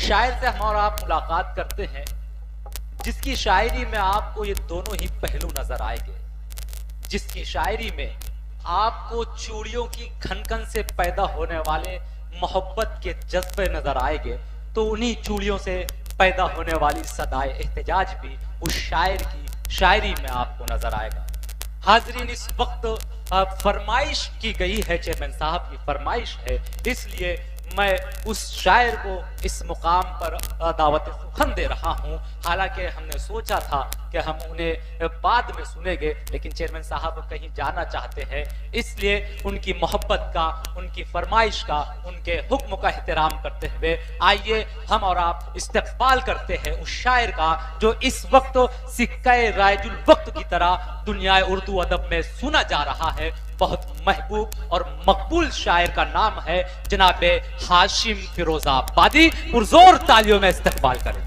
शायर से हम और आप मुलाकात करते हैं जिसकी शायरी में आपको ये दोनों ही पहलू नजर आएंगे, जिसकी शायरी में आपको चूड़ियों की खनखन से पैदा होने वाले मोहब्बत के जज्बे नजर आएंगे, तो उन्हीं चूड़ियों से पैदा होने वाली सदाए एहतजाज भी उस शायर की शायरी में आपको नजर आएगा। हाजरीन, इस वक्त फरमाइश की गई है, चेयरमैन साहब की फरमाइश है, इसलिए मैं उस शायर को इस मुकाम पर दावत सुखन दे रहा हूं। हालांकि हमने सोचा था कि हम उन्हें बाद में सुनेंगे, लेकिन चेयरमैन साहब कहीं जाना चाहते हैं, इसलिए उनकी मोहब्बत का, उनकी फरमाइश का, उनके हुक्म का एहतराम करते हुए आइए हम और आप इस्तकबाल करते हैं उस शायर का जो इस वक्त सिक्के रायजुल वक्त की तरह दुनिया उर्दू अदब में सुना जा रहा है। बहुत महबूब और मकबूल शायर का नाम है जनाब हाशिम फिरोजाबादी। पुरजोर तालियों में इस्तकबाल करें।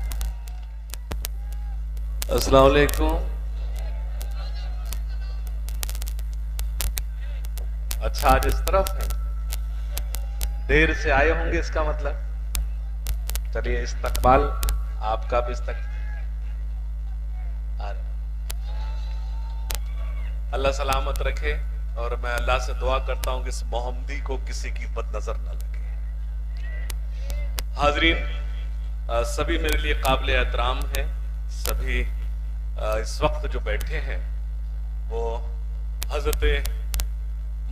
अस्सलाम वालेकुम। अच्छा, आज इस तरफ है, देर से आए होंगे इसका मतलब। चलिए, इस्तकबाल आपका भी अल्लाह सलामत रखे, और मैं अल्लाह से दुआ करता हूं कि इस मोहम्मदी को किसी की बदनजर न लगे। हाजरीन, सभी मेरे लिए काबिल एहतराम है। सभी इस वक्त जो बैठे हैं वो हजरत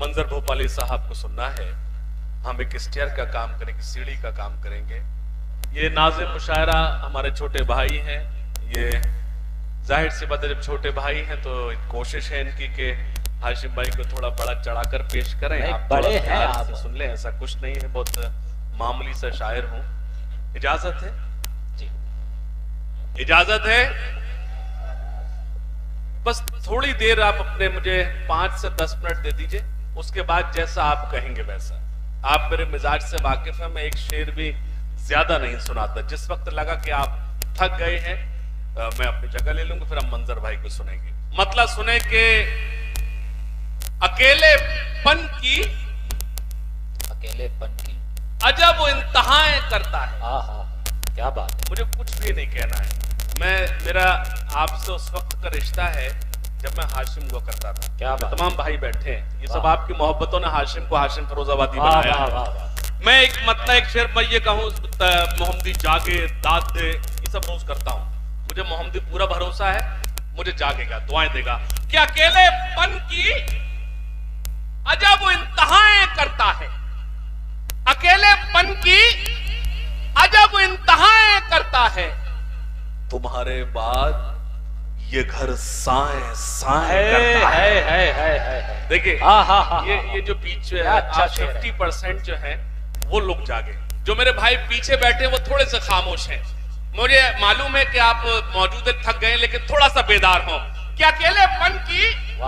मंजर भोपाली साहब को सुनना है। हम एक स्टेयर का काम करेंगे, सीढ़ी का काम करेंगे। ये नाज़िम मुशायरा हमारे छोटे भाई हैं। ये जाहिर सी बात है, जब छोटे भाई हैं तो कोशिश है इनकी कि हाशिम भाई को थोड़ा बड़ा चढ़ाकर पेश करें। आप बड़े हैं, आप सुन लें, ऐसा कुछ नहीं है, बहुत मामूली सा शायर हूं। इजाजत है जी? इजाजत है? बस थोड़ी देर आप अपने मुझे 5 से 10 मिनट दे दीजिए, उसके बाद जैसा आप कहेंगे वैसा। आप मेरे मिजाज से वाकिफ हैं, मैं एक शेर भी ज्यादा नहीं सुनाता। जिस वक्त लगा कि आप थक गए हैं, मैं अपनी जगह ले लूंगा, फिर हम मंजर भाई को सुनेंगे। मतलब सुने के अकेलेपन की अजब वो इंतहाएं करता है। क्या बात है। मुझे कुछ भी नहीं कहना है। मेरा आपसे उस वक्त का रिश्ता है जब मैं हाशिम हुआ करता था। क्या बात। तमाम भाई बैठे हैं, ये सब आपकी मोहब्बतों ने हाशिम को हाशिम फिरोजाबादी बनाया। मैं एक शेर पर ये कहूँ, मोहम्मदी जागे दाद दे, ये सब रोज करता हूँ। मुझे मोहम्मदी पूरा भरोसा है, मुझे जागेगा, दुआएं देगा। क्या अकेलेपन की अजब वो इंतहाएं करता है, अकेलेपन की अजब वो इंतहाएं करता है, तुम्हारे बाद ये घर साएं साएं करता है। देखिए, ये जो बीच 50% जो है वो लोग जागे। जो मेरे भाई पीछे बैठे वो थोड़े से खामोश हैं। मुझे मालूम है कि आप मौजूद थक गए, लेकिन थोड़ा सा बेदार हो। क्या अकेलेपन की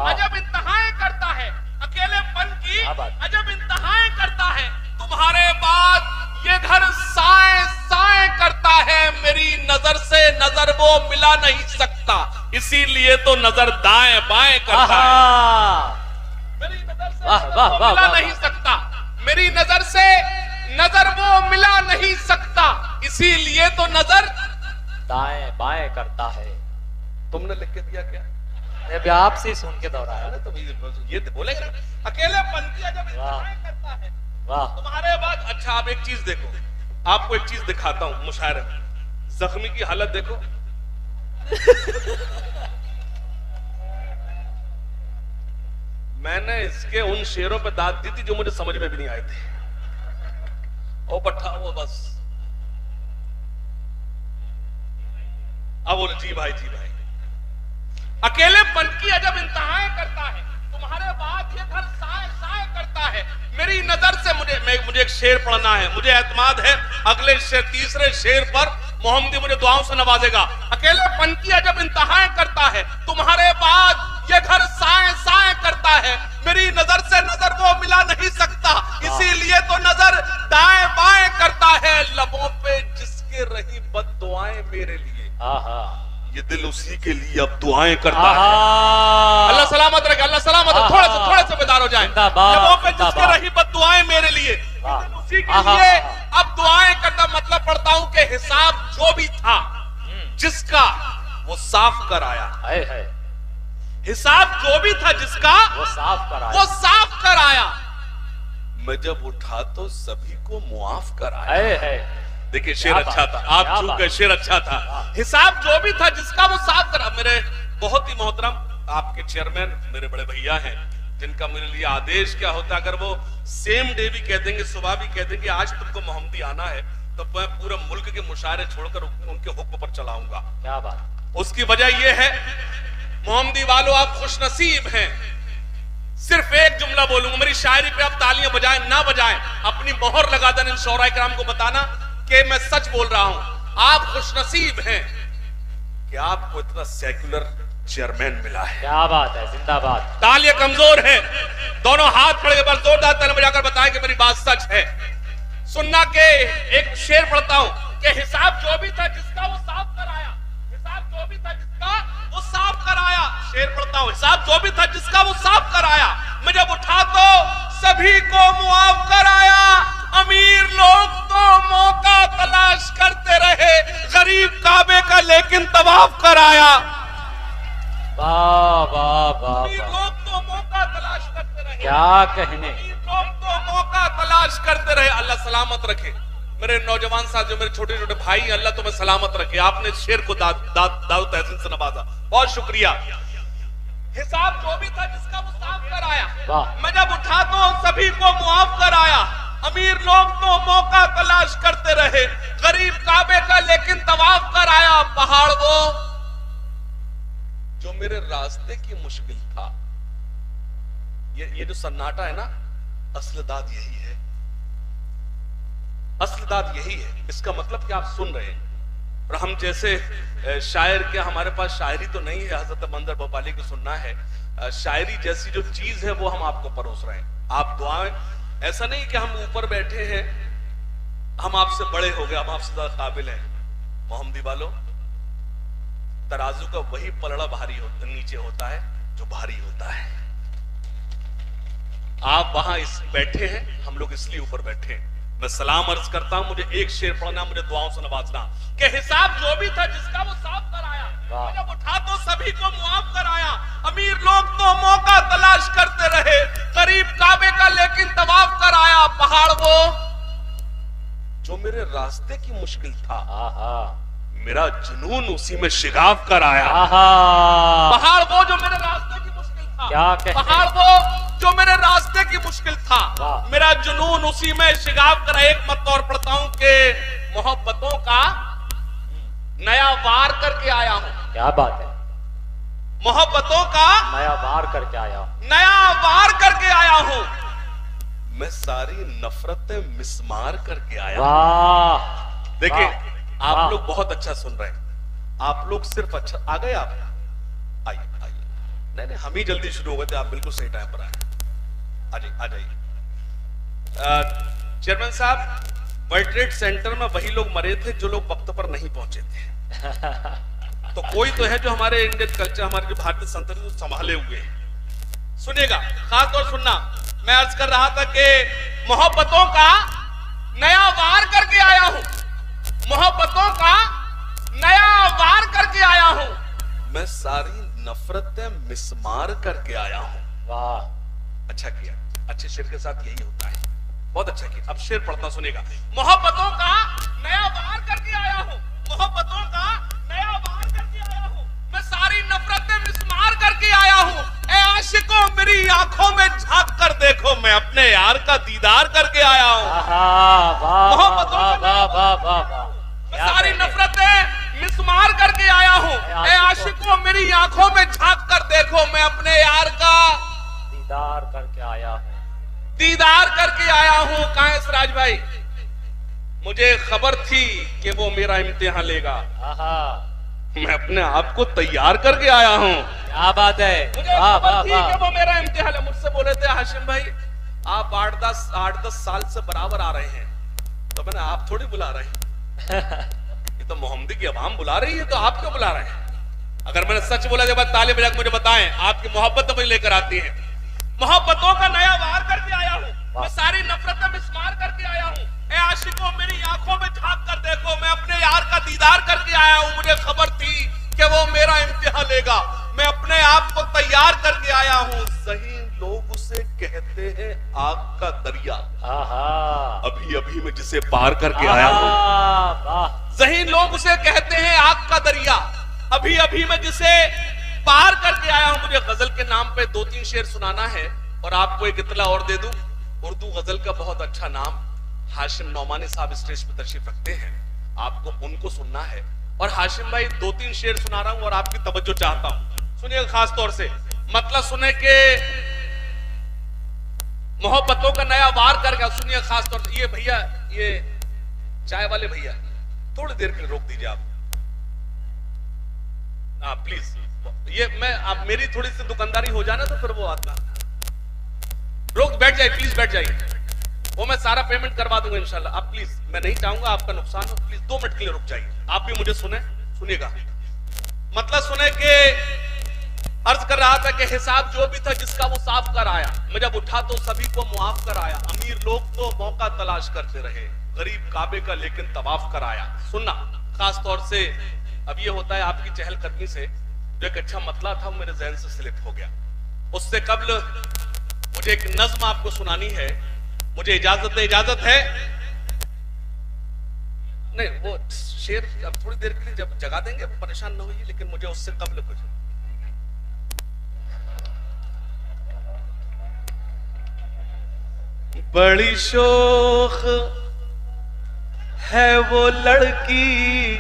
अजब इंतहाएं करता है, अकेलेपन की अजब इंतहाएं करता है, तुम्हारे बाद ये घर साएं साएं करता है, मेरी नजर से नजर वो मिला नहीं सकता, इसीलिए तो नजर दाएं बाएं करता है। मेरी नजर से मिला नहीं सकता, मेरी नजर से नजर वो मिला नहीं सकता, इसीलिए तो नजर दाएं बाएं करता है। तुमने लिख के दिया क्या? मैं आपसे ही सुन के दोहराया। तो ये बोलेगा ना, अकेलेपन की अजब इंतहाएं करता है, तुम्हारे बाद। अच्छा, आप एक चीज देखो, आपको एक चीज दिखाता हूं मुशायरे में। जख्मी की हालत देखो। मैंने इसके उन शेरों पे दाद दी थी जो मुझे समझ में भी नहीं आए थे। ओ पट्टा, वो बस अब बोले जी भाई, जी भाई। अकेलेपन की अजब इंतहाएं करता है, तुम्हारे बाद ये घर साए साए करता है, मेरी नजर से मुझे एक शेर पढ़ना है। मुझे एतमाद है अगले शेर, तीसरे शेर पर मोहम्मदी मुझे दुआओं से नवाजेगा। अकेलेपन की अजब इंतहाएं करता है, तुम्हारे बाद ये घर साए साए करता है, मेरी नजर से नजर वो मिला नहीं सकता, इसीलिए तो नजर दाएं बाएं करता है, लबों पे जिसके रही बद दुआएं मेरे लिए, ये दिल उसी के लिए अब दुआएं करता है। अल्लाह सलामत रखे, अल्लाह सलामत रखे। थोड़े से बेदार हो जाएं। लबों पे जिसके रही बद दुआएं मेरे लिए, उसी के लिए अब दुआएं करता। मतलब पढ़ता हूं कि हिसाब साफ कराया। है हिसाब जो भी था जिसका वो साफ कराया, वो साफ कराया। मैं जब उठा तो सभी को मुआफ कराया। है देखिए शेर अच्छा था, आप चूक गए, शेर अच्छा था। हिसाब जो भी था जिसका वो साफ करा। मेरे बहुत ही मोहतरम आपके चेयरमैन मेरे बड़े भैया हैं, जिनका मेरे लिए आदेश क्या होता है, अगर वो सेम डे भी कह देंगे, सुबह भी कह देंगे आज तुमको मोहम्मदी आना है, तो मैं पूरे मुल्क के मुशायरे छोड़कर उनके हुक्म पर चलाऊंगा। क्या बात। उसकी वजह यह है, मोहम्मदी वालों आप खुशनसीब हैं। सिर्फ एक जुमला बोलूंगा, मेरी शायरी पे आप तालियां बजाएं ना बजाएं, अपनी मोहर लगा दें इन शौरा इकराम को बताना कि मैं सच बोल रहा हूं। आप खुशनसीब हैं कि आपको इतना सेक्युलर चेयरमैन मिला है। क्या बात है, जिंदाबाद। तालियां कमजोर है, दोनों हाथ खड़े पर जोरदार तालियां बजाकर बताएं कि मेरी बात सच है। सुनना के एक शेर पढ़ता हूं कि हिसाब जो भी था जिसका वो साफ कराया। हिसाब जो भी था जिसका वो साफ कराया। शेर पढ़ता हूं, हिसाब जो भी था जिसका वो साफ कराया। मैं जब उठा तो सभी को मुआफ कराया। अमीर लोग तो मौका तलाश करते रहे, गरीब काबे का लेकिन तवाफ कराया। वाह वाह वाह। अमीर लोग तो मौका तलाश करते रहे, क्या कहने। अमीर लोग तो मौका तलाश करते रहे। अल्लाह सलामत रखे मेरे नौजवान साथियों, मेरे छोटे छोटे भाई, अल्लाह तुम्हें सलामत रखे। आपने शेर को दाऊद तहसीन से नवाजा, बहुत शुक्रिया। हिसाब जो भी था जिसका वो साफ कराया। मैं जब उठा तो सभी को मुआफ कराया। अमीर लोग तो मौका तलाश करते रहे, गरीब काबे का लेकिन तवाफ कराया। पहाड़ वो जो मेरे रास्ते की मुश्किल था। ये जो सन्नाटा है ना, असल दाद यही है, असल दाद यही है। इसका मतलब कि आप सुन रहे हैं। और हम जैसे शायर के, हमारे पास शायरी तो नहीं है, हजरत मंजर भोपाली को सुनना है। शायरी जैसी जो चीज है वो हम आपको परोस रहे हैं। आप दुआएं, ऐसा नहीं कि हम ऊपर बैठे हैं, हम आपसे बड़े हो गए, हम आपसे ज्यादा काबिल हैं। मोहम्मदी वालों, तराजू का वही पलड़ा भारी होता, नीचे होता है जो भारी होता है। आप वहां बैठे हैं, हम लोग इसलिए ऊपर बैठे हैं। मैं सलाम अर्ज करता हूं, मुझे एक शेर पढ़ना, मुझे दुआओं से नवाजना कि हिसाब जो भी था जिसका वो साफ कराया। जब उठा तो सभी को मुआफ कराया। अमीर लोग तो मौका तलाश करते रहे, गरीब काबे का लेकिन तवाफ कराया। पहाड़ वो जो मेरे रास्ते की मुश्किल था, मेरा जुनून उसी में शिगाफ कराया। पहाड़ वो जो मेरे रास्ते की मुश्किल था, क्या पहाड़ वो जो मेरे रास्ते की मुश्किल था, मेरा जुनून उसी में शिगाफ करा। एक मत और पढ़ता हूं कि मोहब्बतों का नया वार करके आया हूं। क्या बात है। मोहब्बतों का नया वार करके आया हूं, नया वार करके आया हूं। मैं सारी नफरतें मिसमार करके आया। वाह। देखिए आप लोग बहुत अच्छा सुन रहे हैं, आप लोग सिर्फ अच्छा आ गए। आप आइए आइए, नहीं हम ही जल्दी शुरू हो गए थे, आप बिल्कुल सही टाइम पर आए। आ जाइए। चेयरमैन साहब, वर्ल्ड ट्रेड सेंटर में वही लोग मरे थे जो लोग वक्त पर नहीं पहुंचे थे। तो कोई तो है जो हमारे इंडियन कल्चर, हमारे जो भारतीय संस्कृति को संभाले हुए हैं। सुनिएगा, खास तौर सुनना। मैं अर्ज कर रहा था कि मोहब्बतों का नया वार करके आया हूं। मोहब्बतों का नया वार करके आया हूं। मैं सारी नफरतें मिसमार करके आया हूं। वाह, अच्छा किया। अच्छे शेर के साथ यही होता है, बहुत अच्छा किया। अब शेर पढ़ता सुनेगा। मोहब्बतों का नया वार करके आया हूं। मोहब्बतों का नया वार करके आया हूं। मैं सारी नफरतें मिसमार करके आया हूं। ए आशिकों, मेरी आंखों में झांक कर देखो, मैं अपने यार का दीदार करके आया हूं। मोहब्बतों का मैं सारी नफरतें मिसमार करके आया हूं। ए आशिकों, मेरी आंखों में झांक कर देखो, मैं अपने यार का दीदार करके आया हूं। दीदार करके आया हूं। कहां है सिराज भाई? मुझे खबर थी कि वो मेरा इम्तिहान लेगा। मैं अपने आप को तैयार करके आया हूं। क्या बात है। मुझे खबर थी कि वो मेरा इम्तिहान है। मुझसे बोले थे हाशिम भाई, आप 8-10 साल से बराबर आ रहे हैं, तो मैंने आप थोड़ी बुला रहे हैं, ये तो मोहम्मदी की आवाम बुला रही है, तो आप क्यों बुला रहे हैं? अगर मैंने सच बोला जब ताली बजा के मुझे बताएं, आपकी मोहब्बत मुझे लेकर आती है। मोहब्बतों का नया वार करके आया हूं। मैं सारी नफरतें मिसमार करके आया हूं। ए आशिकों, मेरी आंखों में झांक कर देखो, मैं अपने यार का दीदार करके आया हूं। मुझे खबर थी कि वो मेरा इम्तिहान लेगा। मैं अपने आप को तैयार करके आया हूं। सही लोग उसे कहते हैं आग का दरिया। अभी अभी मैं जिसे पार करके आया हूं। सही लोग उसे कहते हैं आग का दरिया। अभी अभी मैं जिसे पार करके आया हूं। मुझे गजल के नाम पे 2-3 शेर सुनाना है और आपको एक इतला और दे दूं। उर्दू गजल का बहुत अच्छा नाम हाशिम नौमानी साहब स्टेज पे तशरीफ रखते हैं, आपको उनको सुनना है। और हाशिम भाई 2-3 शेर सुना रहा हूं और आपकी तवज्जो चाहता हूं, सुनिए खास तौर से, मतलब सुने के मोहब्बतों का नया वार करके सुनिए खास तौर से। ये भैया, ये चाय वाले भैया थोड़ी देर के लिए रोक दीजिए आप, हाँ प्लीज। ये मैं अब मेरी थोड़ी सी दुकानदारी हो जाना तो फिर वो आता, रोक, बैठ जाइए प्लीज, बैठ जाइए, वो मैं सारा पेमेंट करवा दूंगा इंशाल्लाह। आप प्लीज, मैं नहीं चाहूंगा आपका नुकसान हो, प्लीज 2 मिनट के लिए रुक जाइए। आप भी मुझे सुनिएगा, मतलब सुने के अर्ज कर रहा था कि हिसाब जो भी था जिसका वो साफ कर आया। मैं जब उठा तो सभी को मुआफ कर आया। अमीर लोग तो मौका तलाश करते रहे, गरीब काबे का लेकिन तवाफ कर आया। सुनना खास तौर से, अब ये होता है आपकी चहलकदमी से जो एक अच्छा मतला था मेरे जहन से स्लिप हो गया। उससे कबल मुझे एक नज्म आपको सुनानी है, मुझे इजाजत है? नहीं, वो शेर अब थोड़ी देर के लिए जब जगा देंगे परेशान न होइए, लेकिन मुझे उससे कबल कुछ। बड़ी शोख है वो लड़की,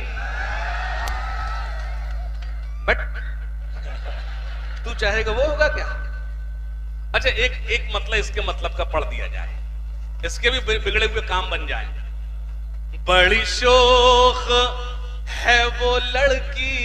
बट तू चाहेगा वो होगा क्या? अच्छा, एक मतलब इसके मतलब का पढ़ दिया जाए, इसके भी बिगड़े हुए काम बन जाए। बड़ी शोख है वो लड़की,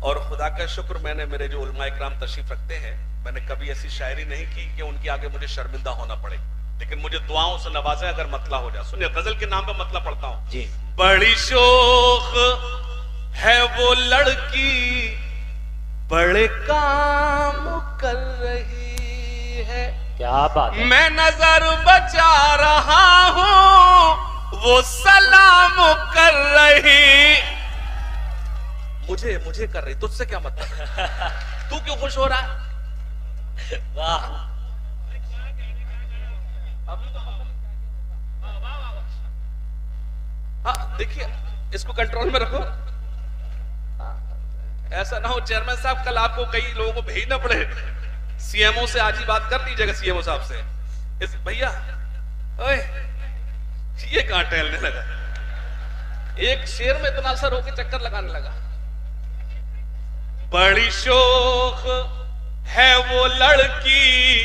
और खुदा का शुक्र मैंने, मेरे जो उलमा इकराम तशरीफ रखते हैं, मैंने कभी ऐसी शायरी नहीं की कि उनके आगे मुझे शर्मिंदा होना पड़े, लेकिन मुझे दुआओं से नवाजा अगर मतला हो जाए। सुनिए, गजल के नाम पे मतला पढ़ता हूं जी। बड़ी शोख है वो लड़की, बड़े काम कर रही है। क्या बात है। मैं नजर बचा रहा हूं, वो सलाम कर रही। मुझे कर रही, तुझसे क्या मतलब? तू क्यों खुश हो रहा है? वाह, हाँ देखिए, इसको कंट्रोल में रखो, ऐसा ना हो चेयरमैन साहब कल आपको कई लोगों को भेजना पड़े। सीएमओ से आज ही बात कर लीजिएगा, सीएमओ साहब से। इस भैया, ओए ये कहां टहलने लगा? एक शेर में इतना असर होकर चक्कर लगाने लगा। बड़ी शोख है वो लड़की,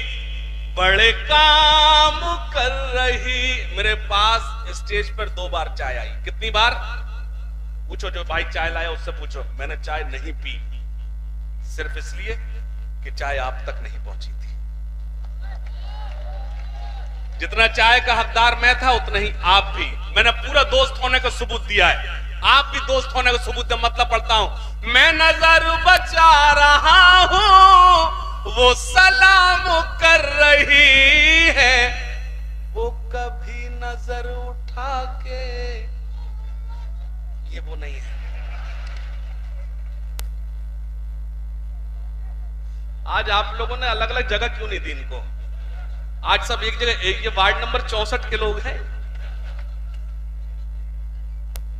बड़े काम कर रही। मेरे पास स्टेज पर 2 बार चाय आई। कितनी बार? पूछो जो भाई चाय लाया उससे पूछो। मैंने चाय नहीं पी, सिर्फ इसलिए कि चाय आप तक नहीं पहुंची थी। जितना चाय का हकदार मैं था उतना ही आप भी। मैंने पूरा दोस्त होने का सबूत दिया है, आप भी दोस्त होने का सबूत। मतलब पढ़ता हूं, मैं नजर बचा रहा हूं, वो सलाम कर रही है। वो कभी नजर उठा के, ये वो नहीं है। आज आप लोगों ने अलग अलग जगह क्यों नहीं दी इनको? आज सब एक जगह, एक ये वार्ड नंबर 64 के लोग हैं।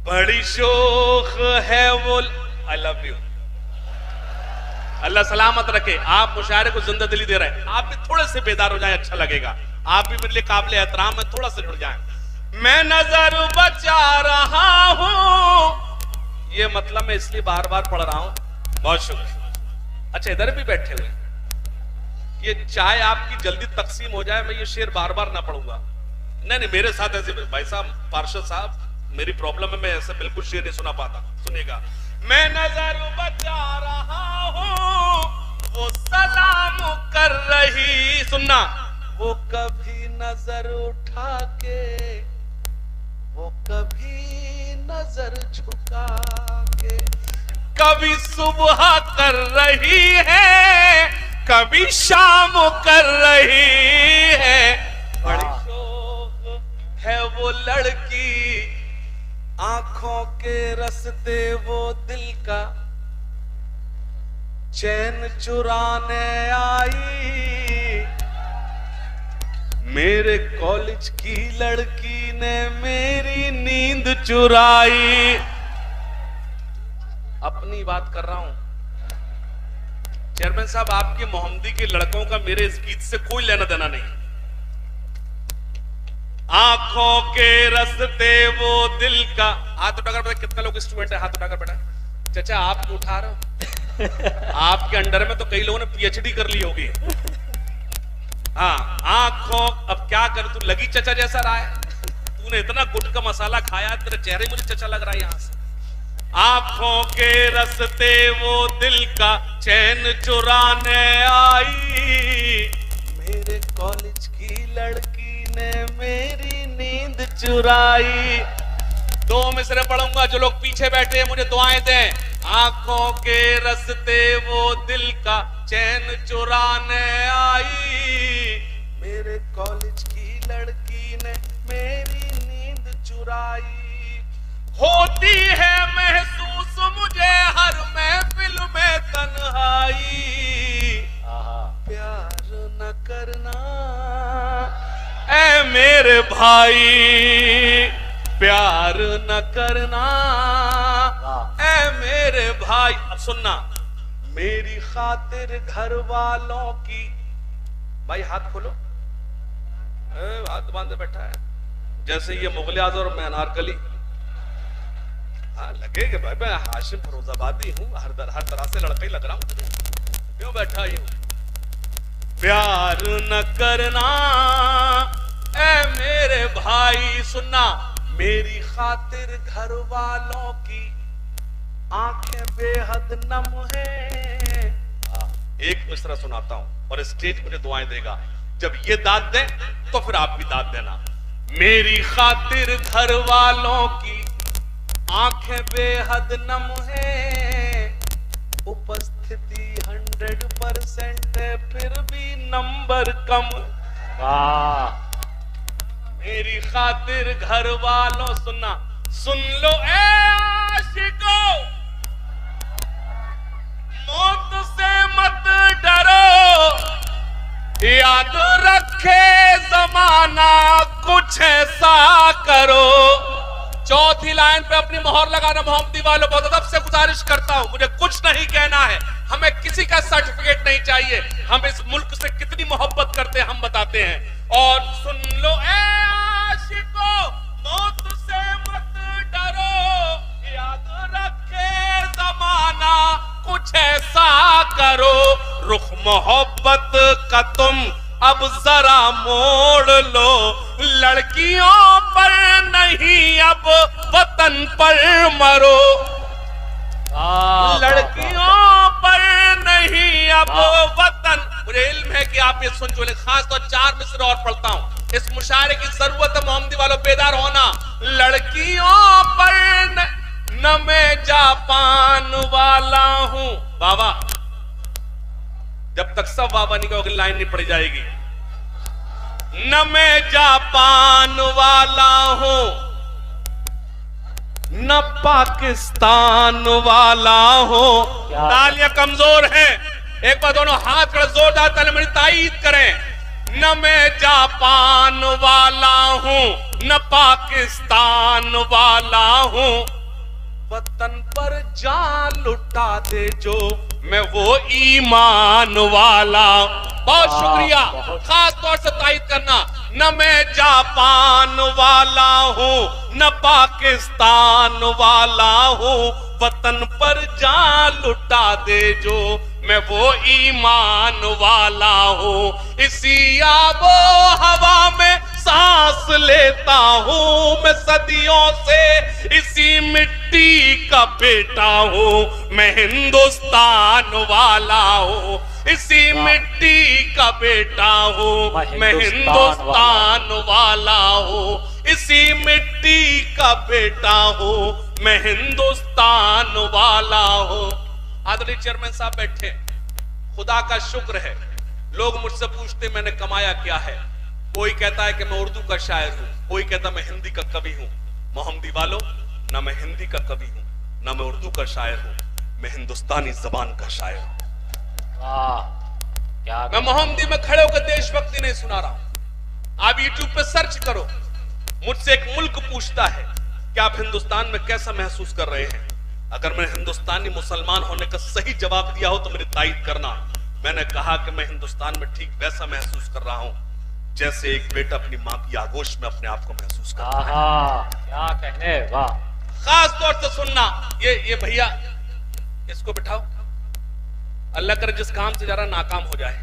बड़ी शोख है वो, आई लव यू, अल्लाह सलामत रखे। आप मुशायरे को जिंदा दिली दे रहे हैं, आप भी थोड़े से बेदार हो जाए, अच्छा लगेगा। आप भी मेरे लिए काबिल एहतराम है, थोड़ा सा जुड़ जाए। मैं नजर बचा रहा हूं, ये मतलब मैं इसलिए बार बार पढ़ रहा हूं। बहुत शुक्रिया। अच्छा, इधर भी बैठे हुए, ये चाय आपकी जल्दी तकसीम हो जाए, मैं ये शेर बार बार ना पढ़ूंगा। नहीं, मेरे साथ ऐसे भाई साहब, पार्षद साहब, मेरी प्रॉब्लम है, मैं ऐसे बिल्कुल शेर नहीं सुना पाता। सुनिएगा, मैं नजर बचा रहा हूं, वो सलाम कर रही। सुनना, वो कभी नजर उठा के, वो कभी नजर झुका के, कभी सुबह कर रही है, कभी शाम कर रही है। बड़ी शौक है वो लड़की, आंखों के रस्ते वो दिल का चैन चुराने आई, मेरे कॉलेज की लड़की ने मेरी नींद चुराई। अपनी बात कर रहा हूं चेयरमैन साहब, आपके मोहम्मदी के लड़कों का मेरे इस गीत से कोई लेना देना नहीं। आंखों के रस्ते वो दिल का, हाथ उठाकर बेटा, कितना लोग स्टूडेंट है, हाथ उठाकर बेटा। चाचा आप क्यों उठा रहे हो? आपके अंडर में तो कई लोगों ने पीएचडी कर ली होगी। हाँ, आंखों, अब क्या कर, तू लगी चचा जैसा रहा है, तूने इतना गुट का मसाला खाया, तेरे चेहरे मुझे चचा लग रहा है यहां से। आंखों के रस्ते वो दिल का चैन चुराने आई, मेरे कॉलेज की लड़की ने मेरी नींद चुराई। दो मिसरे पढ़ूंगा, जो लोग पीछे बैठे हैं मुझे दुआएं दें। आंखों के रस्ते वो दिल का चैन चुराने आई, मेरे कॉलेज की लड़की ने मेरी नींद चुराई। होती है महसूस मुझे हर महफिल में तन्हाई, प्यार न करना ऐ मेरे भाई, प्यार न करना ऐ मेरे भाई। अब सुनना, मेरी खातिर घर वालों की, भाई हाथ खोलो, हाथ बांधे बैठा है जैसे ये मुगल आजम और मैं अनारकली। हाँ लगे कि भाई मैं हाशिम फिरोजाबादी हूँ, हर तरह से लड़का ही लग रहा हूँ, क्यों बैठा ही हूँ। प्यार न करना ऐ मेरे भाई, सुनना, मेरी खातिर घर वालों की आंखें बेहद नम है। एक मिसरा सुनाता हूं और स्टेज मुझे दुआएं देगा, जब ये दाद दे तो फिर आप भी दाद देना। मेरी खातिर घर वालों की आंखें बेहद नम है, उपस्थिति 100% है फिर भी नंबर कम। वाह, मेरी खातिर घर वालों, सुनना, सुन लो ए आशिकों, मौत से मत डरो, याद रखे जमाना कुछ ऐसा करो। चौथी लाइन पे अपनी मोहर लगाना मोहम्मदी वालों, बहुत अदब से गुजारिश करता हूं, मुझे कुछ नहीं कहना है, हमें किसी का सर्टिफिकेट नहीं चाहिए, हम इस मुल्क से कितनी मोहब्बत करते हैं हम बताते हैं। और सुन लो ए आशिकों, मौत से मत डरो, याद रखे जमाना कुछ ऐसा करो, रुख मोहब्बत का तुम अब जरा मोड़ लो, लड़कियों पर नहीं अब वतन पर मरो, लड़कियों पर नहीं अब वतन। मुझे इल्म है कि आप ये सुन चुके, खास तौर 4 मिसरे और पढ़ता हूं, इस मुशायरे की जरूरत है मोहम्मदी वालों, बेदार होना। लड़कियों पर न मैं जापान वाला हूं, बाबा जब तक सब बाबा नहीं कहोगे लाइन नहीं पड़ी जाएगी। न मैं जापान वाला हूं, न पाकिस्तान वाला हूं। तालियां कमजोर हैं, एक बार दोनों हाथ कर जोरदार तालियां मेरी ताईद करें। न मैं जापान वाला हूं, न पाकिस्तान वाला हूं, वतन पर जान लुटा दे जो मैं वो ईमान वाला। बहुत शुक्रिया, खास तौर से तायद करना। न मैं जापान वाला हूं, न पाकिस्तान वाला हूं, वतन पर जान लुटा दे जो मैं वो ईमान वाला हूं। इसी आबो हवा में सांस लेता हूं मैं सदियों से, इसी मिट्टी का बेटा हूं मैं हिंदुस्तान वाला हूं। इसी मिट्टी का बेटा हूं मैं हिंदुस्तान वाला हूं। इसी मिट्टी का बेटा हूं मैं हिंदुस्तान वाला हूं। आदरणीय चेयरमैन साहब बैठे, खुदा का शुक्र है, लोग मुझसे पूछते मैंने कमाया क्या है। कोई कहता है कि मैं उर्दू का शायर हूं, कोई कहता मैं हिंदी का कवि हूं। मोहम्मदी वालों, ना मैं हिंदी का कवि हूं, ना मैं उर्दू का शायर हूं, मैं हिंदुस्तानी जबान का शायर हूं। क्या मैं मोहम्मदी में खड़े होकर देशभक्ति नहीं सुना रहा हूं। आप यूट्यूब पे सर्च करो, मुझसे एक मुल्क पूछता है कि आप हिंदुस्तान में कैसा महसूस कर रहे हैं। अगर मैंने हिंदुस्तानी मुसलमान होने का सही जवाब दिया हो तो मेरी तारीफ करना। मैंने कहा कि मैं हिंदुस्तान में ठीक वैसा महसूस कर रहा हूं जैसे एक बेटा अपनी मां की आगोश में अपने आप को महसूस कर रहा है। क्या कहने, वाह। खास तौर से सुनना, ये भैया इसको बिठाओ, अल्लाह करे जिस काम से जा रहा नाकाम हो जाए।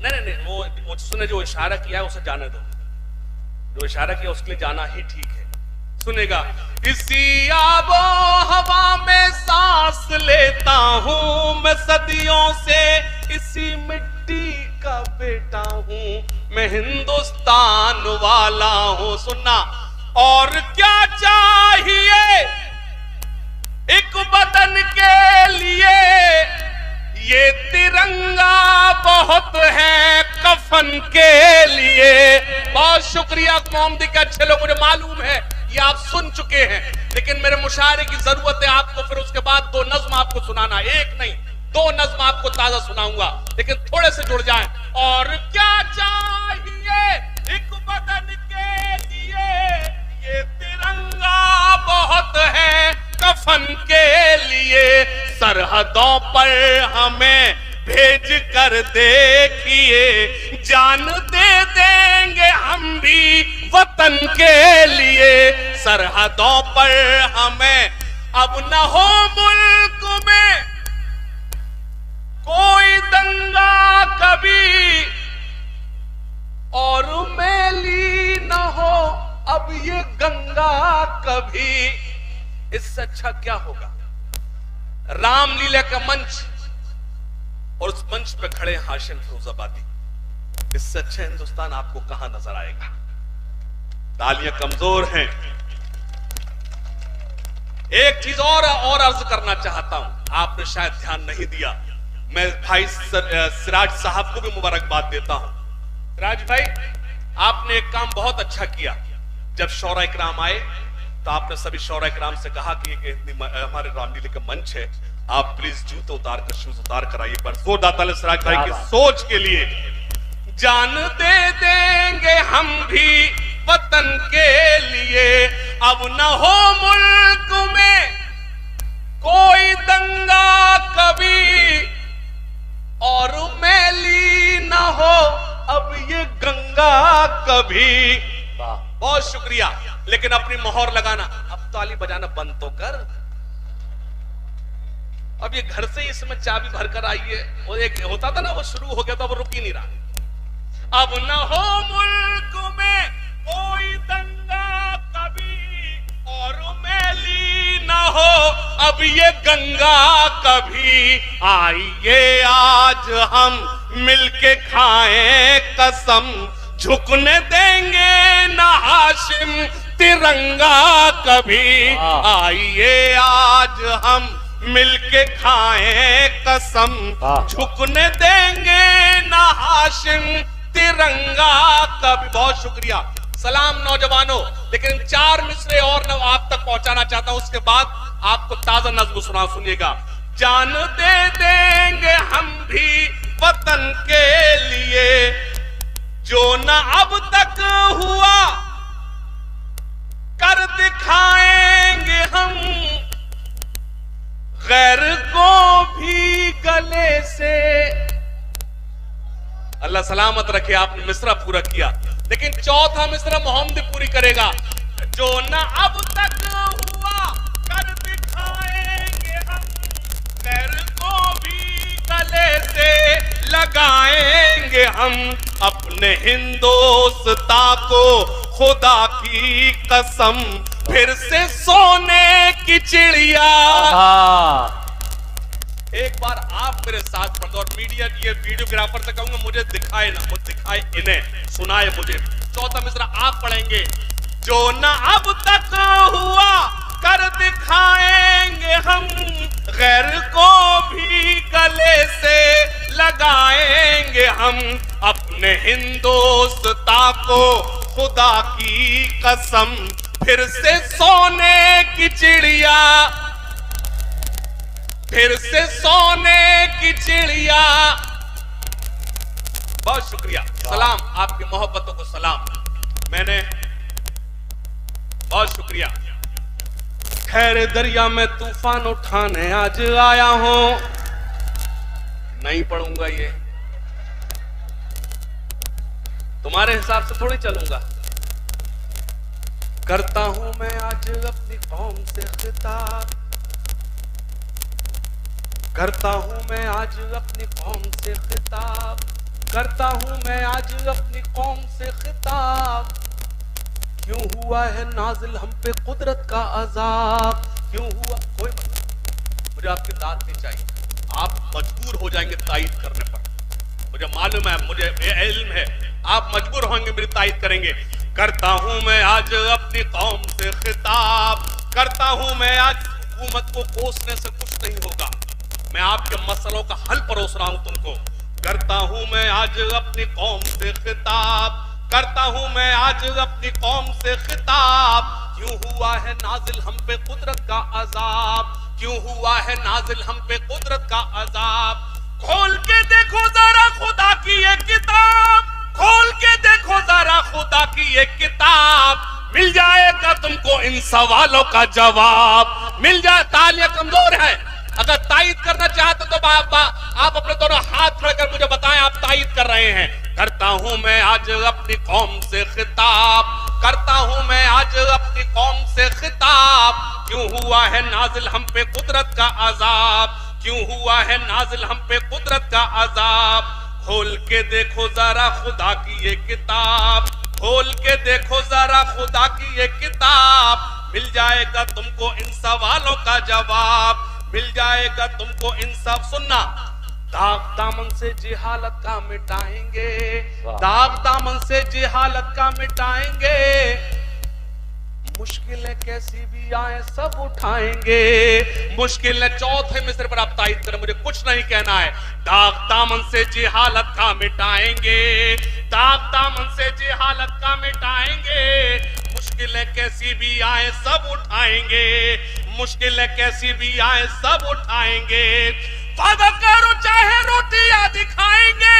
नहीं, वो उसने जो इशारा किया है उसे जाने दो, जो इशारा किया उसके लिए जाना ही ठीक है। सुनेगा, इसी आबो हवा में सांस लेता हूं मैं सदियों से, इसी मिट्टी का बेटा हूं मैं हिंदुस्तान वाला हूं। सुनना, और क्या चाहिए एक वतन के लिए, ये तिरंगा बहुत है कफन के लिए। बहुत शुक्रिया मोहम्मदी के अच्छे लोग, मुझे मालूम है ये आप सुन चुके हैं, लेकिन मेरे मुशायरे की जरूरत है आपको। फिर उसके बाद 2 नज्म आपको सुनाना, एक नहीं 2 नज्म आपको ताजा सुनाऊंगा, लेकिन थोड़े से जुड़ जाएं। और क्या चाहिए एक वतन के लिए, ये तिरंगा बहुत है कफन के लिए। सरहदों पर हमें भेज कर देखिए, जान दे देंगे हम भी वतन के लिए। सरहदों पर हमें अब न हो मुल्क में कोई दंगा कभी, और मैली न हो अब ये गंगा कभी। इससे अच्छा क्या होगा? रामलीला का मंच और उस मंच पे खड़े हाशिम फिरोजाबादी, इससे अच्छा हिंदुस्तान आपको कहां नजर आएगा? तालियां कमजोर हैं। एक चीज और अर्ज करना चाहता हूं, आपने शायद ध्यान नहीं दिया। मैं भाई सिराज साहब को भी मुबारकबाद देता हूं। सिराज भाई, आपने एक काम बहुत अच्छा किया। जब शौरा इकराम आए तो आपने सभी शौरा इकराम से कहा कि हमारे रामलीला का मंच है, आप प्लीज जूते उतार कर, शूज उतार कर आइए। पर जोरदार ताली सिराज भाई की सोच के लिए। जान दे देंगे हम भी वतन के लिए, अब न हो मुल्क में कोई दंगा कभी, और मैली न हो अब ये गंगा कभी। बहुत शुक्रिया, लेकिन अपनी मोहर लगाना, अब ताली बजाना बंद तो कर। अब ये घर से इसमें चाबी भर कर आई है, और एक होता था ना वो शुरू हो गया था, वो रुक ही नहीं रहा। अब न हो मुल्क में कोई दंगा कभी, और मैली न हो अब ये गंगा कभी। आइए आज हम मिलके खाएं कसम, झुकने देंगे ना हाशिम तिरंगा कभी। आइए आज हम मिलके खाएं कसम, झुकने देंगे ना हाशिम तिरंगा कभी। बहुत शुक्रिया। सलाम नौजवानों, लेकिन 4 मिसरे और आप तक पहुंचाना चाहता हूं, उसके बाद आपको ताजा नज़्म सुनिएगा। जान दे देंगे हम भी वतन के लिए, जो न अब तक हुआ कर दिखाएंगे हम, गैर को भी गले से। अल्लाह सलामत रखे, आपने मिसरा पूरा किया, लेकिन चौथा मिसरा मोहम्मदी पूरी करेगा। जो न अब तक हुआ कर दिखाएंगे हम, गैर को भी गले से लगाएंगे हम। अपने हिंदुस्ता को खुदा की कसम, फिर से सोने की चिड़िया। एक बार आप मेरे साथ पढ़ दो, और मीडिया ये वीडियोग्राफर से कहूंगा मुझे दिखाए ना, मुझे दिखाए इन्हें, सुनाए मुझे। चौथा मिसरा आप पढ़ेंगे। जो न अब तक हुआ कर दिखाएंगे हम, गैर को भी गले से लगाएंगे हम। अपने अपने हिंदुस्तां को खुदा की कसम फिर से सोने की चिड़िया, फिर से सोने की चिड़िया। बहुत शुक्रिया, सलाम, आपकी मोहब्बतों को सलाम। मैंने बहुत शुक्रिया। खैर दरिया में तूफान उठाने आज आया हूं, नहीं पढ़ूंगा ये, तुम्हारे हिसाब से थोड़ी चलूंगा। करता हूं मैं आज अपनी कौम से खिताब, करता हूं मैं आज अपनी कौम से खिताब, करता हूं मैं आज अपनी कौम से खिताब। क्यों हुआ है नाजिल हम पे कुदरत का अजाब, क्यों हुआ, कोई मतलब मुझे आपकी दाद नहीं चाहिए, आप मजबूर हो जाएंगे तायीद करने पर, मुझे मालूम है, मुझे इल्म है, आप मजबूर होंगे मेरी तायीद करेंगे। करता हूं मैं आज अपनी कौम से खिताब, करता हूं मैं आज, हुकूमत को कोसने से कुछ नहीं होगा, मैं आपके मसलों का हल परोस रहा हूं तुमको। करता हूं मैं आज अपनी कौम से खिताब, करता हूं मैं आज अपनी कौम से खिताब। क्यों हुआ है नाजिल हम पे कुदरत का अजाब, क्यों हुआ है नाजिल हम पे कुदरत का अजाब। खोल के देखो जरा खुदा की ये किताब, खोल के देखो जरा खुदा की ये किताब, मिल जाएगा तुमको इन सवालों का जवाब, मिल जाए। तालियां कमजोर है, अगर तायीद करना चाहते तो आप अपने दोनों हाथ खड़ेकर मुझे बताएं आप तायीद कर रहे हैं। करता हूं मैं आज अपनी कौम से खिताब, करता हूं मैं आज अपनी कौम से खिताब। क्यों हुआ है नाजिल हम पे कुदरत का अजाब, क्यों हुआ है नाजिल हम पे कुदरत का अजाब। खोल के देखो जरा खुदा की ये किताब, खोल के देखो जरा खुदा की ये किताब, मिल जाएगा तुमको इन सवालों का जवाब, मिल जाएगा तुमको इन सब। सुनना, दाग दामन से जिहालत का मिटाएंगे, दाग दामन से जिहालत का मिटाएंगे। मुश्किलें कैसी भी आए सब उठाएंगे, मुश्किलें। चौथे मिसरे पर आप तायीद करें, मुझे कुछ नहीं कहना है। दाग दामन से जिहालत का मिटाएंगे, दाग दामन से जिहालत का मिटाएंगे। मुश्किलें कैसी भी आए सब उठाएंगे, मुश्किलें कैसी भी आए सब उठाएंगे। वादा करो चाहे रोटियां दिखाएंगे,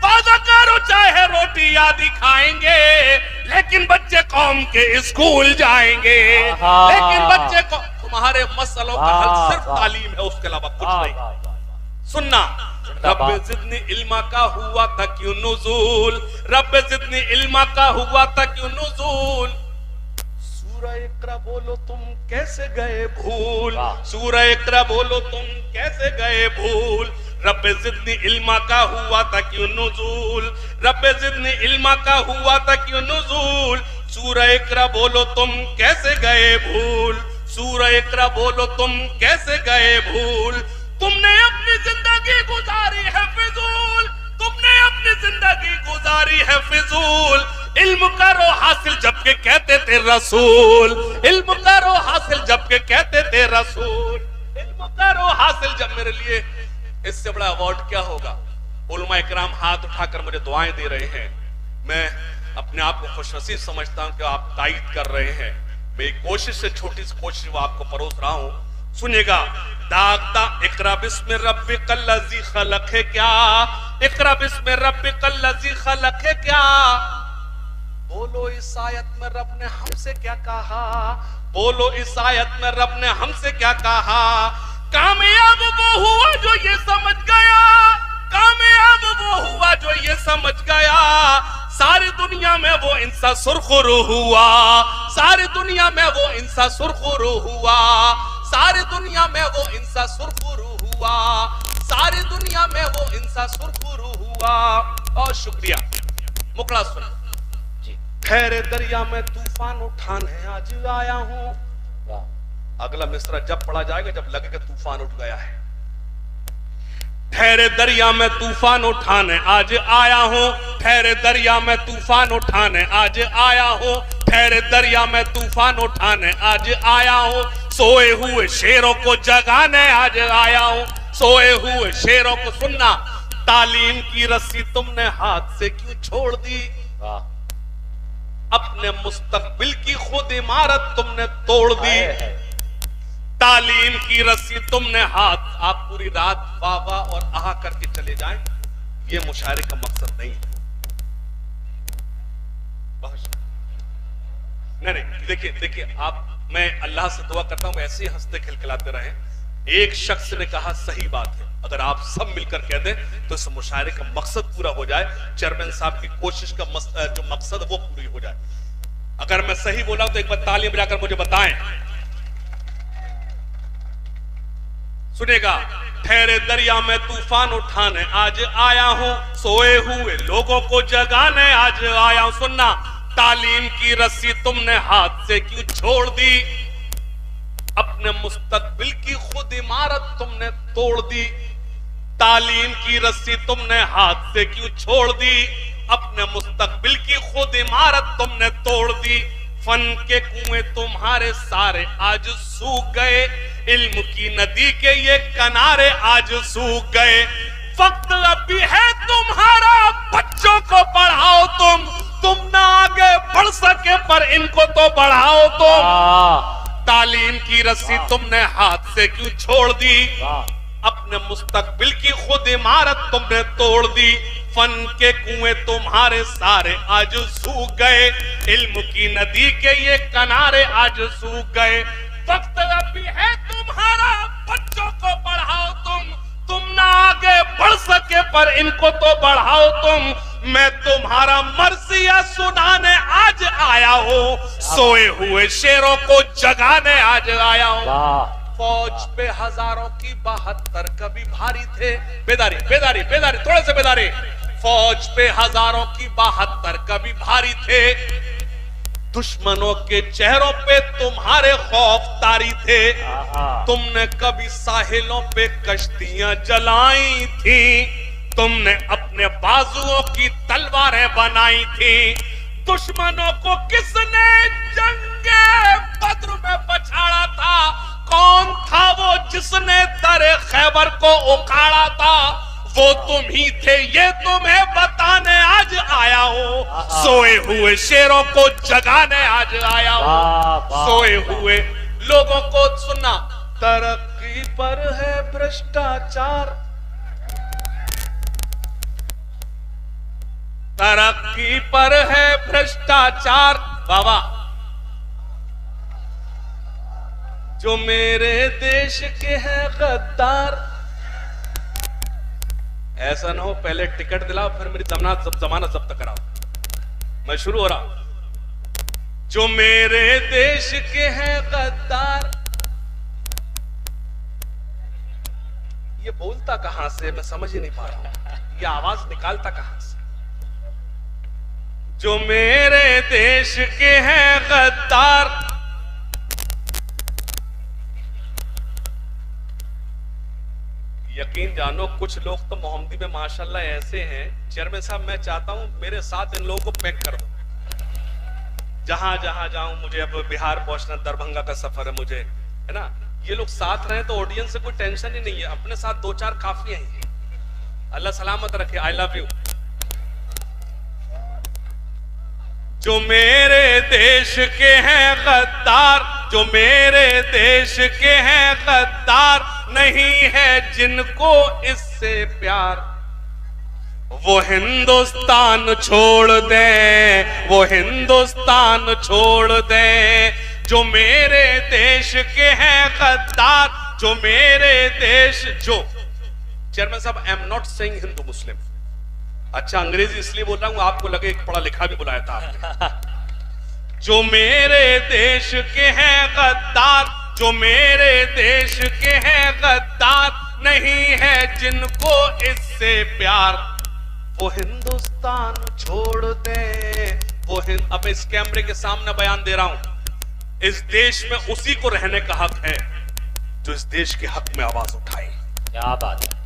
वादा करो चाहे रोटियां दिखाएंगे, लेकिन बच्चे कौम के स्कूल जाएंगे, लेकिन बच्चे को। तुम्हारे मसलों का हल सिर्फ तालीम है, उसके अलावा कुछ नहीं। सुनना, रब्बे जिदनी इल्मा का हुआ था क्यों नुज़ूल, रब्बे जिदनी इल्मा का हुआ था क्यों नुज़ूल। सूरह इक़रा बोलो तुम कैसे गए भूल, सूरह इक़रा बोलो तुम कैसे गए भूल। रब्बे जिदनी इल्मा का हुआ था क्यों नुज़ूल, रब्बे जिदनी इल्मा का हुआ था क्यों नुज़ूल। सूरह इक़रा बोलो तुम कैसे गए भूल, सूरह इक़रा बोलो तुम कैसे गए भूल। तुमने अपनी जिंदगी गुजारी है फिजूल, तुमने अपनी जिंदगी गुजारी है फिजूल। इल्म करो हासिल जबकि कहते थे रसूल, इल्म करो हासिल जबकि कहते थे रसूल, इल्म करो हासिल जब। मेरे लिए इससे बड़ा अवार्ड क्या होगा। उलमा इकराम हाथ उठाकर मुझे दुआएं दे रहे हैं, मैं अपने आप को खुशनसीब समझता हूं कि आप तायीद कर रहे हैं। मेरी कोशिश से छोटी सी कोशिश वो आपको परोस रहा हूं, सुनिएगा। दागदा इक़रा बिस्मि रब्बिकल लज़ी खलक़ है क्या, इक़रा बिस्मि रब्बिकल लज़ी खलक़ है क्या। बोलो इस आयत में रब ने हमसे क्या कहा, बोलो इस आयत में रब ने हमसे क्या कहा। कामयाब वो हुआ जो ये समझ गया, कामयाब वो हुआ जो ये समझ गया। सारी दुनिया में वो इंसान सुरखुरू हुआ, सारी दुनिया में वो इंसान सुरखुरू हुआ, सारी दुनिया में वो इंसान सुरखुरू हुआ, सारी दुनिया में वो इंसान सुरखुरू हुआ। और शुक्रिया। मुकड़ा सुन जी। ठहरे दरिया में तूफान उठाने आज आया हूं। अगला मिसरा जब पढ़ा जाएगा जब लगे कि तूफान उठ गया है। ठहरे दरिया में तूफान उठाने आज आया हूं, ठहरे दरिया में तूफान उठाने आज आया हूं, ठहरे दरिया में तूफान उठाने आज आया हूं। सोए हुए शेरों को जगाने आज आया हूं, सोए हुए शेरों को। सुनना, तालीम की रस्सी तुमने हाथ से क्यों छोड़ दी, अपने मुस्तकबिल की खुद इमारत तुमने तोड़ दी। तालीम की रस्सी तुमने हाथ, आप पूरी रात वाह वाह और आहा करके चले जाएं, ये मुशायरे का मकसद नहीं है। नहीं, देखिए आप, मैं अल्लाह से दुआ करता हूं ऐसे ही हंसते खिलखिलाते रहे। एक शख्स ने कहा सही बात है, अगर आप सब मिलकर कह दें तो इस मुशायरे का मकसद पूरा हो जाए, चेयरमैन साहब की कोशिश का जो मकसद वो पूरी हो जाए। अगर मैं सही बोला तो एक बार ताली बजाकर मुझे बताएं। सुनेगा, ठहरे दरिया में तूफान उठाने आज आया हूं, सोए हुए लोगों को जगाने आज आया हूं। सुनना, तालीम की रस्सी तुमने हाथ से क्यों छोड़ दी, अपने मुस्तकबिल की खुद इमारत तुमने तोड़ दी। तालीम की रस्सी तुमने हाथ से क्यों छोड़ दी, अपने मुस्तकबिल की खुद इमारत तुमने तोड़ दी। फन के कुएं तुम्हारे सारे आज सूख गए, इल्म की नदी के ये किनारे आज सूख गए। वक्त अभी है तुम्हारा, बच्चों को पढ़ाओ तुम ना आगे बढ़ सके पर इनको तो बढ़ाओ तुम। तालीम की रस्सी तुमने हाथ से क्यों छोड़ दी, अपने मुस्तकबिल की खुद इमारत तुमने तोड़ दी। फन के कुएं तुम्हारे सारे आज सूख गए, इल्म की नदी के ये किनारे आज सूख गए। वक्त अभी है तुम्हारा, बच्चों को पढ़ाओ तुम ना आगे बढ़ सके पर इनको तो बढ़ाओ तुम। मैं तुम्हारा मर्सिया सुनाने आज आया हूँ, सोए हुए शेरों को जगाने आज आया हूँ। फौज पे हजारों की 72 कभी भारी थे, बेदारी बेदारी बेदारी थोड़े से बेदारी। फौज पे हजारों की 72 कभी भारी थे, दुश्मनों के चेहरों पे तुम्हारे खौफ तारी थे। तुमने कभी साहिलों पे कश्तियां जलाई थी, तुमने अपने बाजुओं की तलवारें बनाई थी। दुश्मनों को किसने जंगे बद्र में पछाड़ा था, कौन था वो जिसने दरे खैबर को उखाड़ा था, वो तुम ही थे ये तुम्हें बताने आज आया हूँ। सोए हुए शेरों को जगाने आज आया हूँ, सोए हुए लोगों को सुनना। तरक्की पर है भ्रष्टाचार, तरक्की पर है भ्रष्टाचार, बाबा जो मेरे देश के हैं गद्दार। ऐसा ना हो पहले टिकट दिलाओ फिर मेरी जमानत जब्त कराओ। मैं शुरू हो रहा हूं। जो मेरे देश के हैं गद्दार, ये बोलता कहां से मैं समझ ही नहीं पा रहा हूं, ये आवाज निकालता कहां से। जो मेरे देश के हैं गद्दार, यकीन जानो कुछ लोग तो मोहम्मदी में माशाल्लाह ऐसे हैं। चेयरमैन साहब मैं चाहता हूं मेरे साथ इन लोगों को पैक कर दो, जहां जहां जाऊं। मुझे अब बिहार पहुंचना, दरभंगा का सफर है मुझे, है ना। ये लोग साथ रहे तो ऑडियंस से कोई टेंशन ही नहीं है, अपने साथ 2-4 काफी हैं। अल्लाह सलामत रखे। I love you. जो मेरे देश के हैं गद्दार, जो मेरे देश के हैं गद्दार, नहीं है जिनको इससे प्यार, वो हिंदुस्तान छोड़ दें, वो हिंदुस्तान छोड़ दें। जो मेरे देश के हैं गद्दार, जो मेरे देश, जो चेयरमैन साहब I am not saying Hindu Muslim. अच्छा अंग्रेजी इसलिए बोल रहा हूं आपको लगे एक पढ़ा लिखा भी बुलाया था आपने। जो मेरे देश के हैं गद्दार, जो मेरे देश के हैं गद्दार, नहीं है जिनको इससे प्यार, वो हिंदुस्तान छोड़ दे। वो अब इस कैमरे के सामने बयान दे रहा हूं, इस देश में उसी को रहने का हक है जो इस देश के हक में आवाज उठाए। क्या बात है।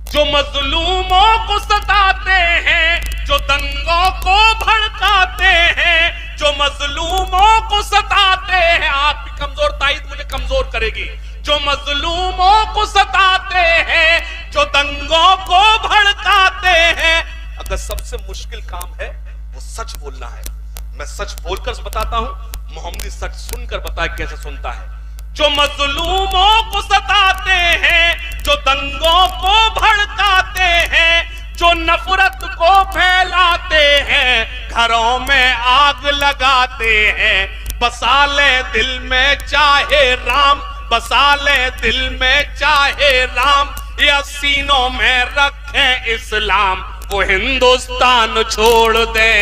जो मजलूमों को सताते हैं, जो दंगों को भड़काते हैं, जो मजलूमों को सताते हैं, आपकी कमजोर ताईद मुझे कमजोर करेगी। जो मजलूमों को सताते हैं, जो दंगों को भड़काते हैं। अगर सबसे मुश्किल काम है वो सच बोलना है, मैं सच बोलकर बताता हूं, मोहम्मदी सच सुनकर बताए कैसे सुनता है। जो मजलूमों को सताते हैं, जो दंगों को भड़काते हैं, जो नफरत को फैलाते हैं, घरों में आग लगाते हैं, बसा ले दिल में चाहे राम, बसा ले दिल में चाहे राम, या सीनों में रखें इस्लाम, वो हिंदुस्तान छोड़ दे,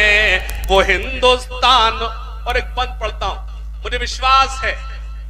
वो हिंदुस्तान। और एक बंद पढ़ता हूं, मुझे विश्वास है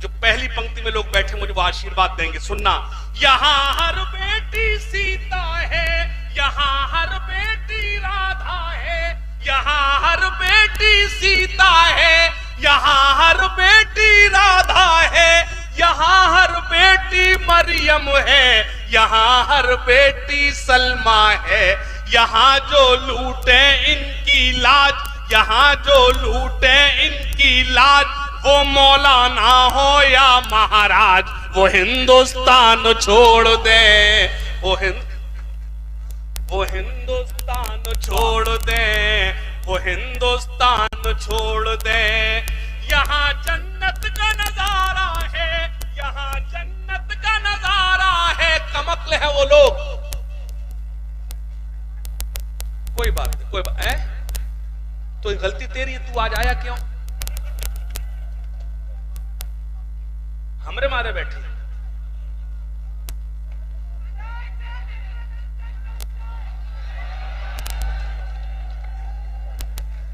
जो पहली पंक्ति में लोग बैठे मुझे वो आशीर्वाद देंगे। सुनना, यहाँ हर बेटी सीता है, यहाँ हर बेटी राधा है, यहाँ हर बेटी सीता है, यहाँ हर बेटी राधा है, यहाँ हर बेटी मरियम है, यहाँ हर बेटी सलमा है, यहाँ जो लूटे इनकी लाज, यहाँ जो लूटे इनकी लाज, वो मौलाना हो या महाराज, वो हिंदुस्तान छोड़ दे, वो हिंदुस्तान छोड़ दे, वो हिंदुस्तान छोड़ दे। यहाँ जन्नत का नजारा है, यहाँ जन्नत का नजारा है, कमक्ल है वो लोग। कोई बात नहीं, कोई बात है तो गलती तेरी, तू आज आया क्यों? हमरे मारे बैठे।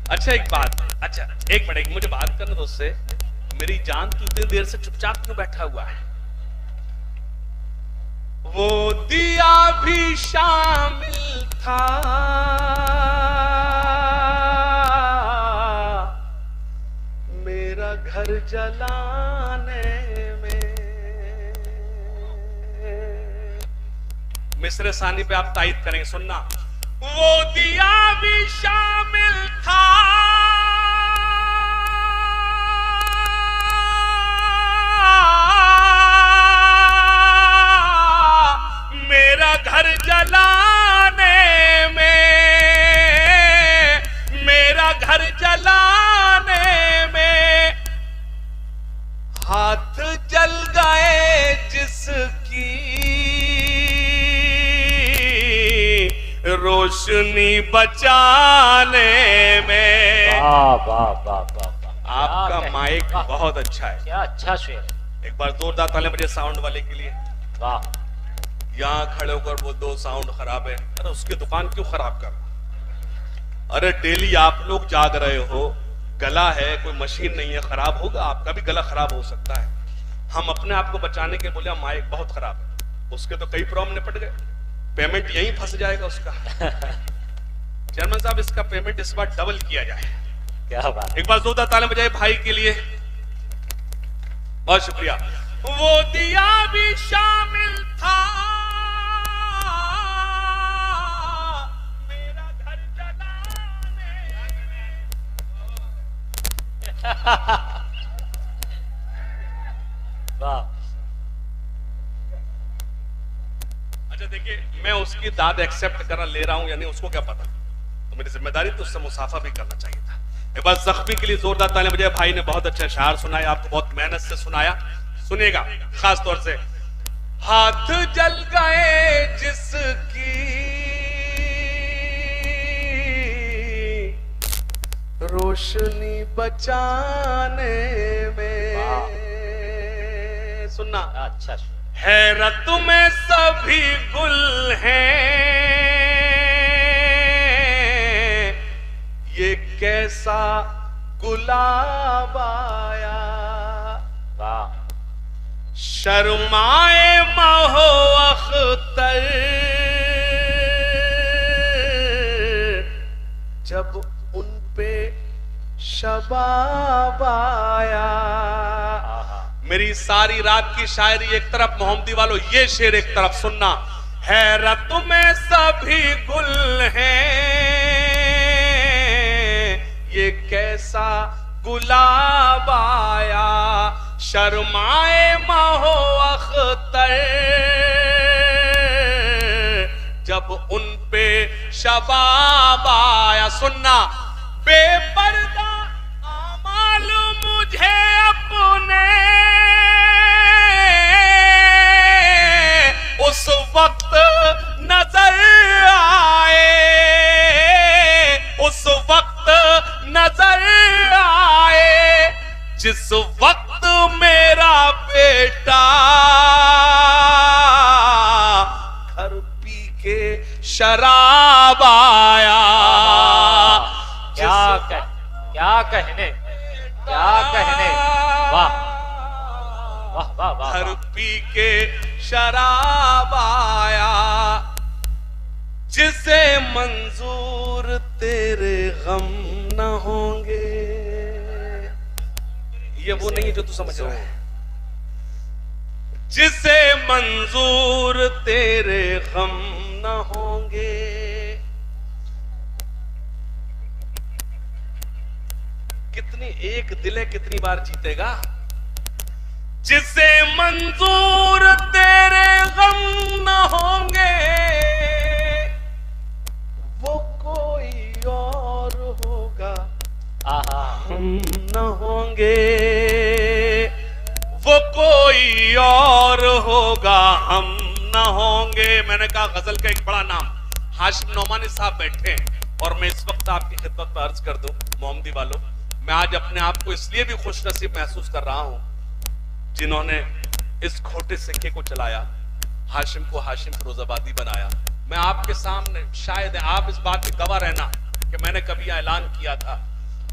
अच्छा एक बात, अच्छा एक मिनट, मुझे बात करना दोस्त से। मेरी जान तू इतनी देर से चुपचाप क्यों बैठा हुआ है? वो दिया भी शामिल था, मेरा घर जलाने में। मिस्र सानी पे आप तायद करेंगे, सुनना। वो दिया भी शामिल था, मेरा घर जलाने में, मेरा घर जलाने में। हाथ जल गए जिसकी रोशनी बचाने में। वाह वाह वाह वाह, आपका माइक बहुत अच्छा है, क्या अच्छा शेर। एक बार जोरदार तालियां बजाइए साउंड वाले के लिए। वाह। यहाँ खड़े होकर वो दो साउंड खराब है, अरे उसकी दुकान क्यों खराब कर? अरे डेली आप लोग जाग रहे हो, गला है, कोई मशीन नहीं है, खराब होगा, आपका भी गला खराब हो सकता है। हम अपने आप को बचाने के बोले माइक बहुत खराब है, उसके तो कई प्रॉब्लम निपट गए, पेमेंट यहीं फंस जाएगा उसका। चेयरमैन साहब इसका पेमेंट इस बार डबल किया जाए। क्या बात। एक बार जोरदार तालियां बजाइए भाई के लिए, बहुत शुक्रिया। वो दिया भी शामिल था, मेरा घर जलाने में। वाह। अच्छा देखिए, मैं उसकी दाद एक्सेप्ट करना ले रहा हूं या नहीं उसको क्या पता, तो मेरी जिम्मेदारी तो उससे मुसाफा भी करना चाहिए था। एक बार जख्मी के लिए जोरदार तालियां बजाइए। भाई ने बहुत अच्छा शायर सुनाया, आपको बहुत मेहनत से सुनाया, सुनिएगा खास तौर से। हाथ जल गए जिसकी रोशनी बचाने में। सुनना, अच्छा। हैरत में सभी गुल हैं, ये कैसा गुलाब आया। वाह। शर्माए महो अख्तर जब उन पे शबाब आया। मेरी सारी रात की शायरी एक तरफ, मोहम्मदी वालों ये शेर एक तरफ। सुनना, हैरत में सभी गुल हैं, ये कैसा गुलाब आया। शर्माए माहो अख्तर, जब उन पे शबाब आया। सुनना, बेपर्दा आमाल मुझे अपने उस वक्त नजर आए, उस वक्त नजर आए, जिस वक्त मेरा बेटा घर पी के शराब आया। क्या कहने, क्या कहने, वाह वाह वाह वाह। घर पी के शराब आया, जिसे मंजूर तेरे गम न होंगे। ये वो नहीं जो तू समझ रहा है। जिसे मंजूर तेरे गम न होंगे। कितनी एक दिल है, कितनी बार जीतेगा। जिसे मंजूर तेरे गम न होंगे, वो कोई और होगा हम न होंगे, वो कोई और होगा हम न होंगे। मैंने कहा गजल का एक बड़ा नाम हाशिम नौमानी साहब बैठे हैं और मैं इस वक्त आपकी खिदमत पर अर्ज कर दूं, मोहम्मदी वालों, मैं आज अपने आप को इसलिए भी खुशनसीब महसूस कर रहा हूं जिन्होंने इस खोटे सिक्के को चलाया, हाशिम को हाशिम फिरोजाबादी बनाया। मैं आपके सामने, शायद आप इस बात पे गवाह रहना कि मैंने कभी ऐलान किया था,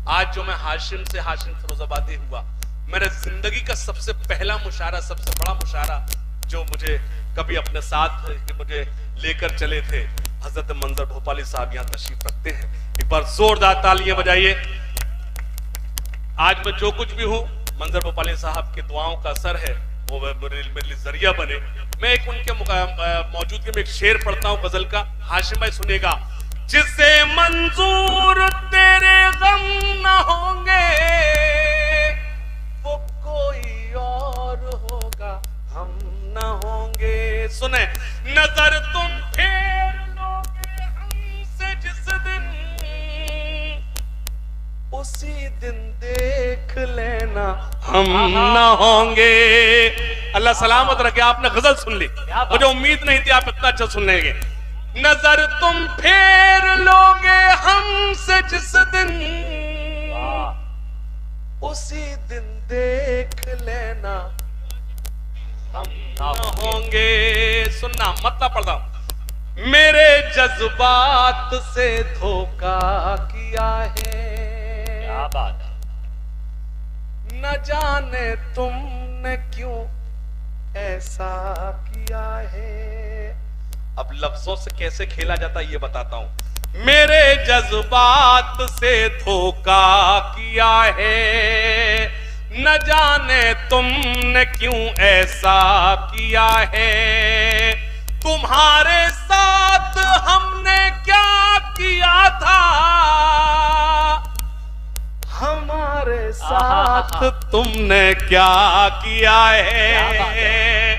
आज जो मैं हाशिम से हाशिम फिरोजाबादी हुआ, मेरे जिंदगी का सबसे पहला मुशायरा, सबसे बड़ा मुशायरा जो मुझे कभी अपने साथ मुझे लेकर चले थे, हजरत मंजर भोपाली साहब यहाँ तशरीफ रखते हैं। एक बार जोरदार तालियां बजाइए। आज मैं जो कुछ भी हूं, मंजर भोपाली साहब के दुआओं का असर है, वो मेरे लिए जरिया बने। मैं एक उनके मौजूदगी में एक शेर पढ़ता हूं गजल का, हाशिम भाई सुनेगा। जिसे मंजूर तेरे गम न होंगे, वो कोई और होगा हम न होंगे। सुने, नजर तुम फेर लोगे हमसे जिस दिन, उसी दिन देख लेना हम न होंगे। अल्लाह सलामत रखे। आपने गजल सुन ली, मुझे उम्मीद नहीं थी आप इतना अच्छा सुन लेंगे। नजर तुम फेर लोगे हमसे जिस दिन, उसी दिन देख लेना हम न होंगे। सुनना, मतलब पढ़ता हूं। मेरे जज्बात से धोखा किया है, क्या बात है। न जाने तुमने क्यों ऐसा किया है। अब लफ्जों से कैसे खेला जाता है ये बताता हूं। मेरे जज्बात से धोखा किया है, न जाने तुमने क्यों ऐसा किया है। तुम्हारे साथ हमने क्या किया था, हमारे साथ तुमने क्या किया है।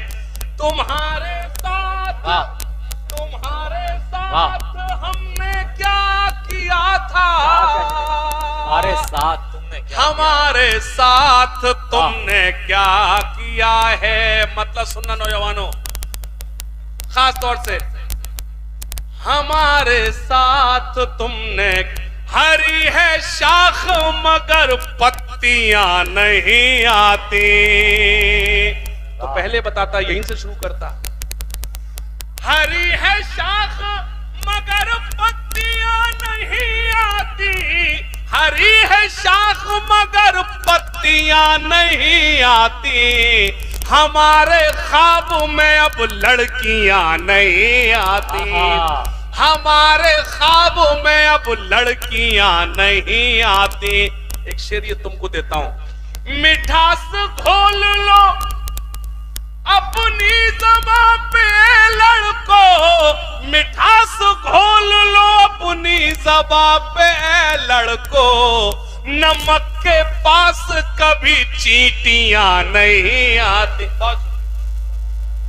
तुम्हारे साथ, तुम्हारे साथ हमने क्या किया था, हमारे साथ तुमने क्या, हमारे साथ तुमने क्या किया है। मतलब सुनना नौजवानों, खास तौर से हमारे साथ तुमने, हरी है शाख मगर पत्तियां नहीं आती। तो पहले बताता, यहीं से शुरू करता। हरी है शाख मगर पत्तियां नहीं आती, हरी है शाख मगर पत्तियां नहीं आती। हमारे ख्वाब में अब लड़कियां नहीं आती, हमारे ख्वाबों में अब लड़कियां नहीं आती। एक शेर ये तुमको देता हूं। मिठास घोल लो अपनी ज़बां पे लड़को, मिठास घोल लो अपनी ज़बां पे लड़को। नमक के पास कभी चींटियां नहीं आती।